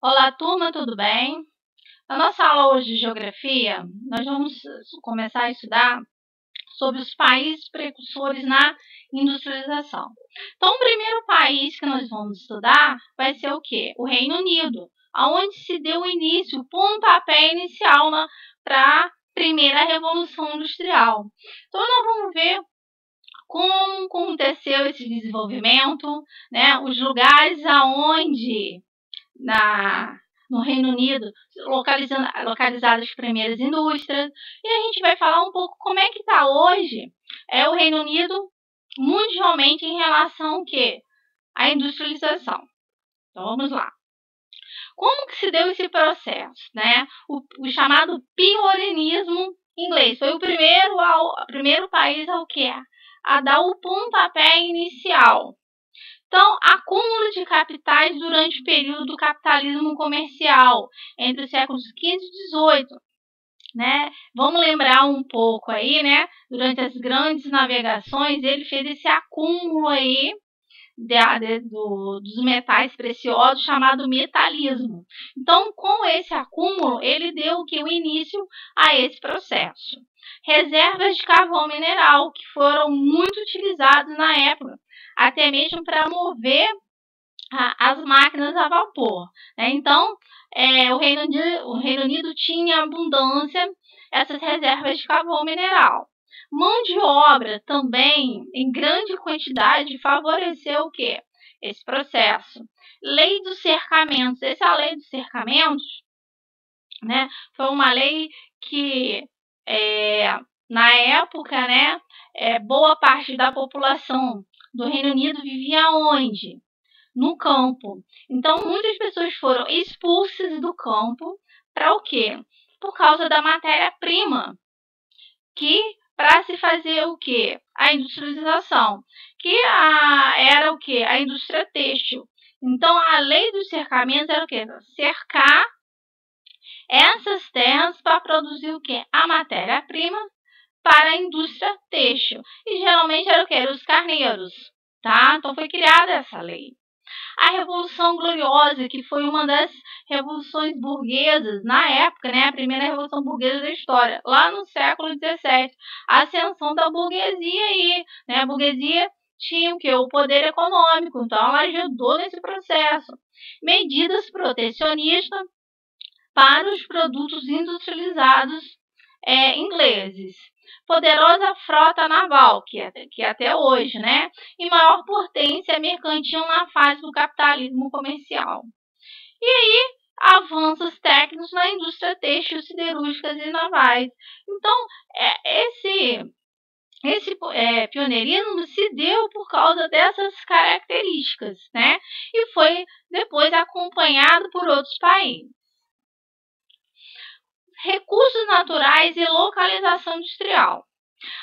Olá, turma, tudo bem? Na nossa aula hoje de Geografia, nós vamos começar a estudar sobre os países precursores na industrialização. Então, o primeiro país que nós vamos estudar vai ser o quê? O Reino Unido, onde se deu o início, o pontapé inicial para a primeira Revolução Industrial. Então, nós vamos ver como aconteceu esse desenvolvimento, né? Os lugares aonde no Reino Unido, localizadas as primeiras indústrias, e a gente vai falar um pouco como é que está hoje o Reino Unido mundialmente em relação ao quê? À industrialização. Então vamos lá. Como que se deu esse processo, né? O chamado pioneirismo inglês foi o primeiro país ao quê? A dar o pontapé inicial. Então, acúmulo de capitais durante o período do capitalismo comercial, entre os séculos XV e XVIII. Né? Vamos lembrar um pouco aí, né? Durante as grandes navegações, ele fez esse acúmulo aí dos metais preciosos, chamado metalismo. Então, com esse acúmulo, ele deu o início a esse processo. Reservas de carvão mineral, que foram muito utilizadas na época, até mesmo para mover as máquinas a vapor. Né? Então, o Reino Unido tinha abundância essas reservas de carvão mineral. Mão de obra também, em grande quantidade, favoreceu o quê? Esse processo. Lei dos cercamentos. Essa lei dos cercamentos, né, foi uma lei que, na época, né, boa parte da população do Reino Unido vivia onde? No campo. Então, muitas pessoas foram expulsas do campo para o quê? Por causa da matéria-prima, que para se fazer o quê? A industrialização, que era o quê? A indústria têxtil. Então, a lei dos cercamentos era o quê? Cercar essas terras para produzir o quê? A matéria-prima para a indústria têxtil. E geralmente era o quê? Eram os carneiros, tá? Então, foi criada essa lei. A Revolução Gloriosa, que foi uma das revoluções burguesas na época, né, a primeira revolução burguesa da história, lá no século XVII, a ascensão da burguesia aí, né, a burguesia tinha o quê? O poder econômico, então ela ajudou nesse processo. Medidas protecionistas para os produtos industrializados ingleses. Poderosa frota naval, que até hoje, né? E maior potência mercantil na fase do capitalismo comercial. E aí, avanços técnicos na indústria têxtil, siderúrgicas e navais. Então, esse pioneirismo se deu por causa dessas características, né? E foi depois acompanhado por outros países. Recursos naturais e localização industrial.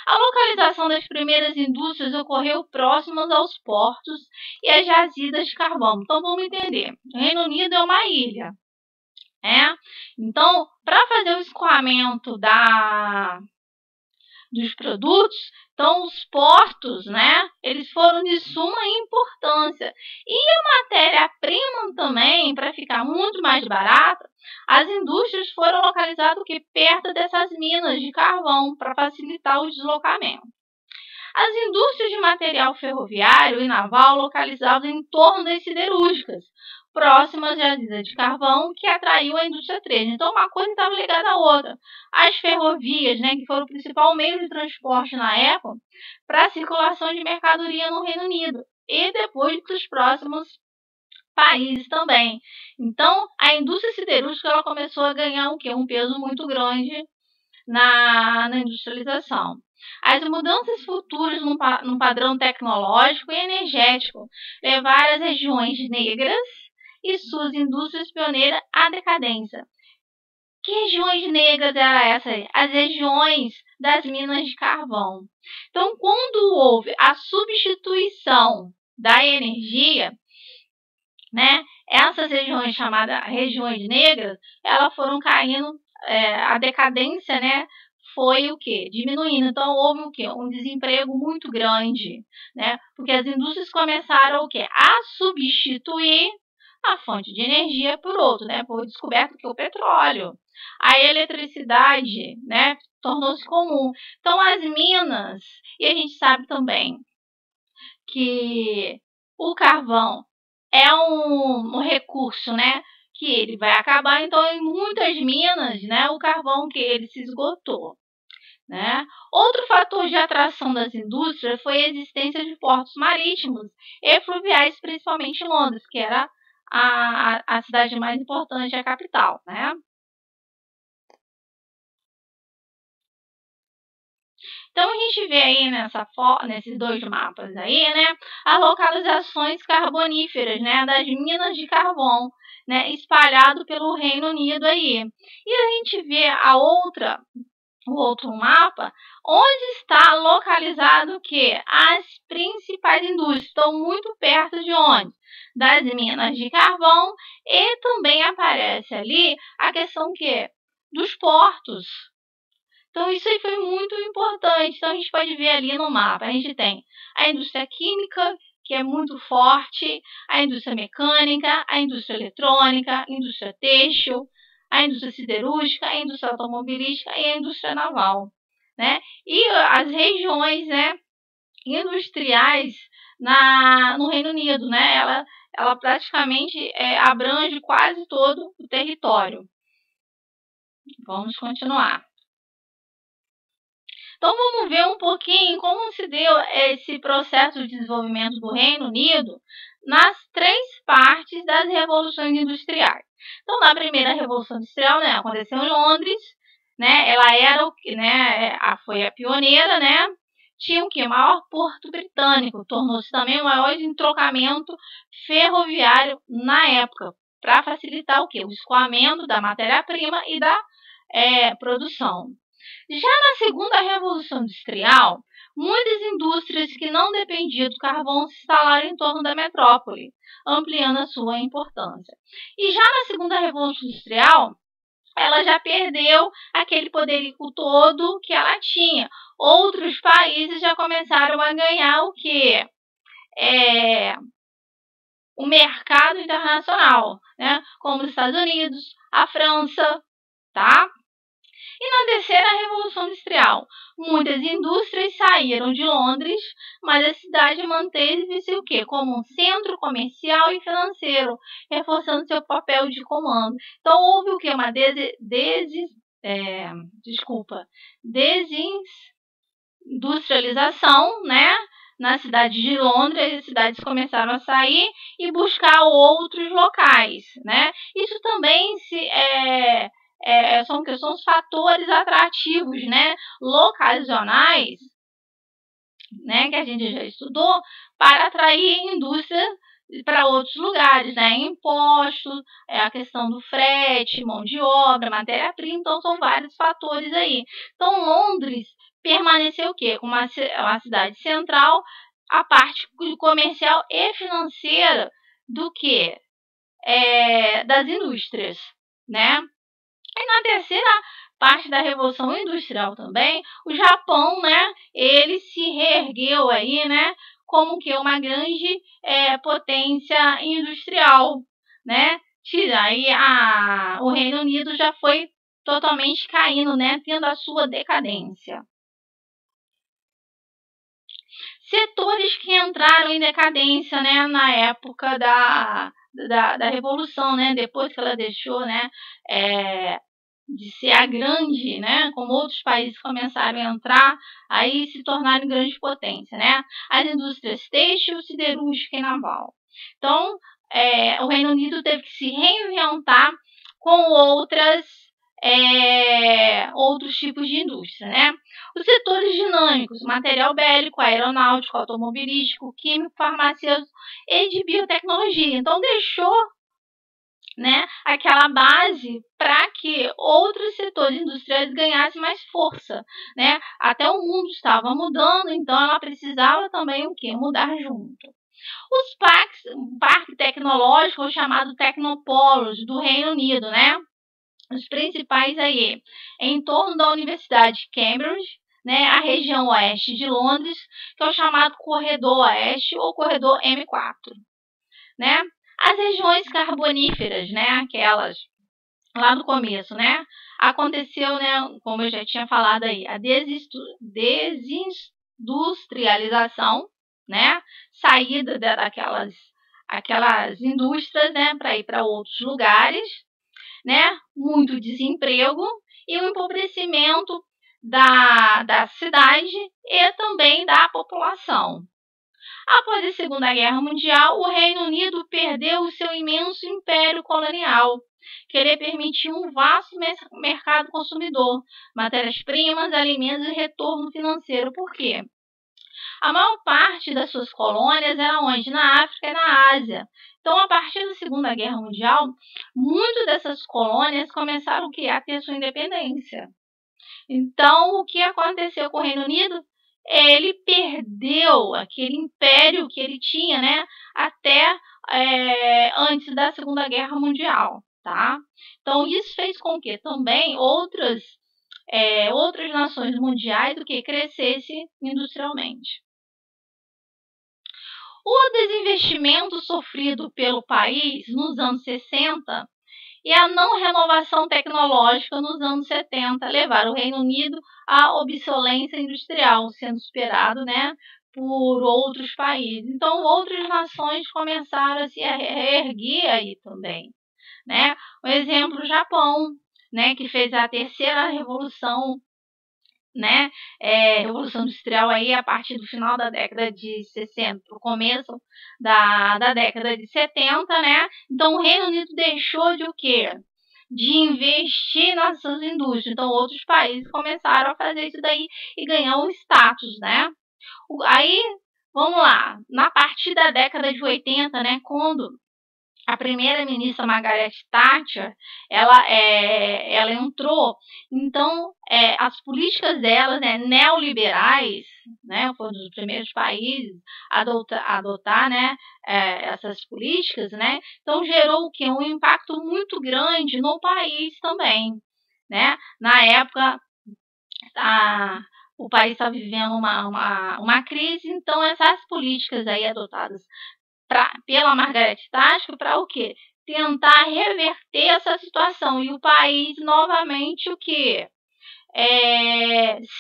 A localização das primeiras indústrias ocorreu próximas aos portos e às jazidas de carvão. Então, vamos entender. O Reino Unido é uma ilha. Então, para fazer o escoamento dos produtos, então os portos, né, eles foram de suma importância. E a matéria-prima também, para ficar muito mais barata, as indústrias foram localizadas perto dessas minas de carvão para facilitar o deslocamento. As indústrias de material ferroviário e naval localizadas em torno das siderúrgicas, próximas à jazida de carvão, que atraiu a indústria têxtil. Então, uma coisa estava ligada à outra. As ferrovias, né, que foram o principal meio de transporte na época, para a circulação de mercadoria no Reino Unido, e depois dos próximos países também. Então, a indústria siderúrgica ela começou a ganhar um peso muito grande na industrialização. As mudanças futuras no padrão tecnológico e energético levaram as regiões negras e suas indústrias pioneiras à decadência. Que regiões negras eram essas? As regiões das minas de carvão. Então, quando houve a substituição da energia, né, essas regiões chamadas regiões negras, elas foram caindo, a decadência, né, foi o quê? Diminuindo. Então, houve o quê? Um desemprego muito grande, né? Porque as indústrias começaram o quê? A substituir a fonte de energia por outro, né? Foi descoberto que o petróleo, a eletricidade, né, tornou-se comum. Então, as minas, e a gente sabe também que o carvão é um recurso, né, que ele vai acabar. Então, em muitas minas, né, o carvão que ele se esgotou, né? Outro fator de atração das indústrias foi a existência de portos marítimos e fluviais, principalmente em Londres, que era a cidade mais importante, a capital, né? Então, a gente vê aí nesses dois mapas aí, né, as localizações carboníferas, né, das minas de carvão, né, espalhado pelo Reino Unido aí. E a gente vê o outro mapa, onde está localizado o quê? As principais indústrias. Estão muito perto de onde? Das minas de carvão, e também aparece ali a questão que dos portos. Então, isso aí foi muito importante. Então, a gente pode ver ali no mapa, a gente tem a indústria química, que é muito forte, a indústria mecânica, a indústria eletrônica, a indústria têxtil, a indústria siderúrgica, a indústria automobilística e a indústria naval, né? E as regiões, né, industriais no Reino Unido, né? Ela praticamente abrange quase todo o território. Vamos continuar. Então, vamos ver um pouquinho como se deu esse processo de desenvolvimento do Reino Unido nas três partes das revoluções industriais. Então, na primeira revolução industrial, né, aconteceu em Londres, né, ela era foi a pioneira, né, tinha o que? O maior porto britânico, tornou-se também o maior entrocamento ferroviário na época, para facilitar o que? O escoamento da matéria-prima e da produção. Já na segunda revolução industrial, muitas indústrias que não dependiam do carvão se instalaram em torno da metrópole, ampliando a sua importância. E já na segunda revolução industrial, ela já perdeu aquele poderico todo que ela tinha. Outros países já começaram a ganhar o quê? O mercado internacional, né? Como os Estados Unidos, a França, tá? E na terceira revolução industrial, muitas indústrias saíram de Londres, mas a cidade manteve-se o quê? Como um centro comercial e financeiro, reforçando seu papel de comando. Então houve o quê? Uma desindustrialização, né? Na cidade de Londres, as cidades começaram a sair e buscar outros locais, né? Isso também são os fatores atrativos, né, locacionais, né, que a gente já estudou, para atrair indústria para outros lugares, né, impostos, a questão do frete, mão de obra, matéria-prima. Então, são vários fatores aí. Então, Londres permaneceu o quê? Como uma cidade central, a parte comercial e financeira do que? Das indústrias, né? E na terceira parte da Revolução Industrial também, o Japão, né, ele se reergueu aí, né, como que uma grande potência industrial, né? Aí o Reino Unido já foi totalmente caindo, né, tendo a sua decadência. Setores que entraram em decadência, né, na época da Revolução, né, depois que ela deixou, né, de ser a grande, né, como outros países começaram a entrar, aí se tornaram grande potência, né, as indústrias têxtil, siderúrgica e naval. Então, o Reino Unido teve que se reinventar com outros tipos de indústria, né? Os setores dinâmicos, material bélico, aeronáutico, automobilístico, químico, farmacêutico e de biotecnologia. Então, deixou, né, aquela base para que outros setores industriais ganhassem mais força, né? Até o mundo estava mudando, então ela precisava também o quê? Mudar junto. O parque tecnológico, chamado Tecnopolos, do Reino Unido, né? Os principais aí, em torno da Universidade de Cambridge, né, a região oeste de Londres, que é o chamado Corredor Oeste ou Corredor M4, né? As regiões carboníferas, né, aquelas lá no começo, né, aconteceu, né, como eu já tinha falado aí, a desindustrialização, né, saída aquelas indústrias, né, para ir para outros lugares, né, muito desemprego e o empobrecimento da cidade e também da população. Após a Segunda Guerra Mundial, o Reino Unido perdeu o seu imenso império colonial, que lhe permitia um vasto mercado consumidor, matérias-primas, alimentos e retorno financeiro. Por quê? A maior parte das suas colônias era onde? Na África e na Ásia. Então, a partir da Segunda Guerra Mundial, muitas dessas colônias começaram a ter sua independência. Então, o que aconteceu com o Reino Unido? Ele perdeu aquele império que ele tinha, né, até antes da Segunda Guerra Mundial, tá? Então, isso fez com que também outras nações mundiais crescessem industrialmente. O desinvestimento sofrido pelo país nos anos 60 e a não renovação tecnológica nos anos 70 levaram o Reino Unido à obsolescência industrial, sendo superado, né, por outros países. Então, outras nações começaram a se reerguer aí também, né? Um exemplo, o Japão, né, que fez a terceira revolução, né, revolução industrial aí a partir do final da década de 60, o começo da década de 70, né? Então, o Reino Unido deixou de o quê? De investir nas suas indústrias. Então, outros países começaram a fazer isso daí e ganhar o status, né? Aí, vamos lá, na partir da década de 80, né, quando a primeira-ministra Margaret Thatcher, ela entrou, então as políticas dela, né, neoliberais, né, foi um dos primeiros países a adotar, né, essas políticas, né, então gerou o quê? Um impacto muito grande no país também, né, na época o país está vivendo uma crise, então essas políticas aí adotadas pela Margaret Thatcher para o quê? Tentar reverter essa situação e o país novamente o quê?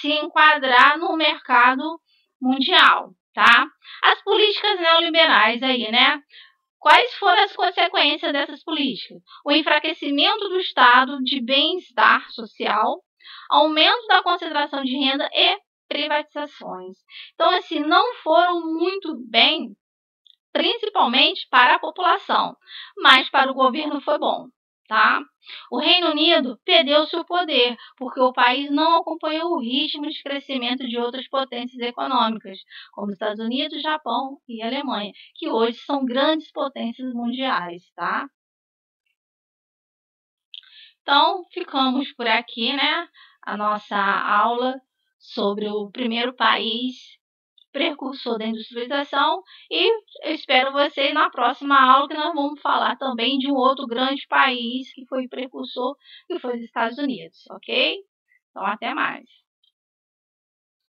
Se enquadrar no mercado mundial, tá? As políticas neoliberais aí, né? Quais foram as consequências dessas políticas? O enfraquecimento do estado de bem-estar social, aumento da concentração de renda e privatizações. Então, assim, não foram muito bem, principalmente para a população, mas para o governo foi bom, tá? O Reino Unido perdeu seu poder, porque o país não acompanhou o ritmo de crescimento de outras potências econômicas, como Estados Unidos, Japão e Alemanha, que hoje são grandes potências mundiais, tá? Então, ficamos por aqui, né? A nossa aula sobre o primeiro país precursor da industrialização, e eu espero vocês na próxima aula, que nós vamos falar também de um outro grande país que foi precursor, que foi os Estados Unidos, ok? Então, até mais.